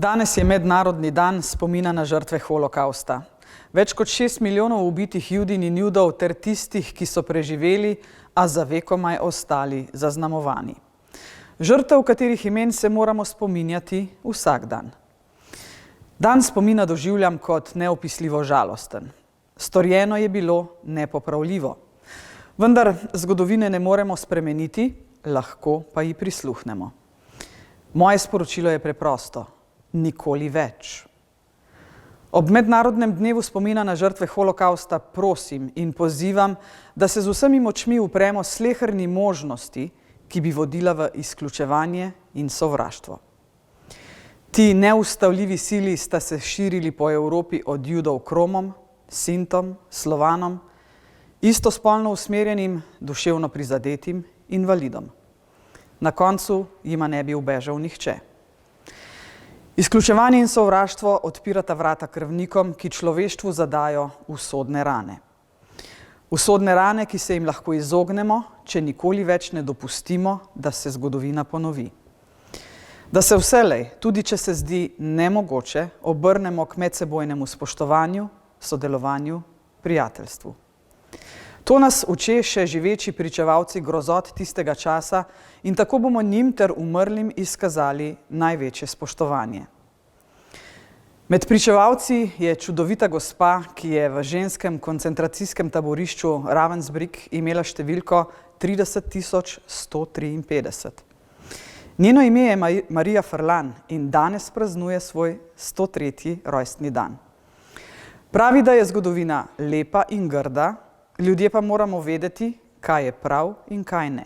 Danes je mednarodni dan spomina na žrtve holokausta. Več kot 6 milijonov ubitih Judinj in Judov ter tistih, ki so preživeli, a za vekomaj ostali zaznamovani. Žrtev, katerih imen se moramo spominjati vsak dan. Dan spomina doživljam kot neopisljivo žalosten. Storjeno je bilo nepopravljivo. Vendar zgodovine ne moremo spremeniti, lahko pa ji prisluhnemo. Moje sporočilo je preprosto: nikoli več. Ob mednarodnem dnevu spomina na žrtve holokausta prosim in pozivam, da se z vsemi močmi upremo sleherni možnosti, ki bi vodila v izključevanje in sovraštvo. Ti neustavljivi sili sta se širili po Evropi od Judov k Romom, Sintom, Slovanom, istospolno usmerjenim, duševno prizadetim invalidom. Na koncu jima ne bi ubežal nihče. Izključevanje in sovraštvo odpirata vrata krvnikom, ki človeštvu zadajo usodne rane. Usodne rane, ki se jim lahko izognemo, če nikoli več ne dopustimo, da se zgodovina ponovi. Da se vselej, tudi če se zdi nemogoče, obrnemo k medsebojnemu spoštovanju, sodelovanju, prijateljstvu. To nas uče še živeči pričevalci grozot tistega časa in tako bomo njim ter umrlim izkazali največje spoštovanje. Med pričevalci je čudovita gospa, ki je v ženskem koncentracijskem taborišču Ravensbrück imela številko 30.153. Njeno ime je Marija Frlan in danes praznuje svoj 103. rojstni dan. Pravi, da je zgodovina lepa in grda, ljudje pa moramo vedeti, kaj je prav in kaj ne.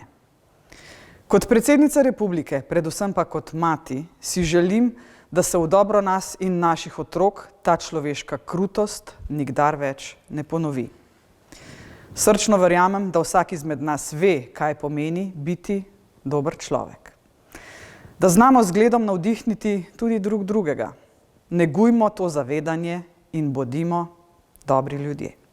Kot predsednica republike, predvsem pa kot mati, si želim, da se v dobro nas in naših otrok ta človeška krutost nikdar več ne ponovi. Srčno verjamem, da vsak izmed nas ve, kaj pomeni biti dober človek. Da znamo z zgledom navdihniti tudi drug drugega. Negujmo to zavedanje in bodimo dobri ljudje.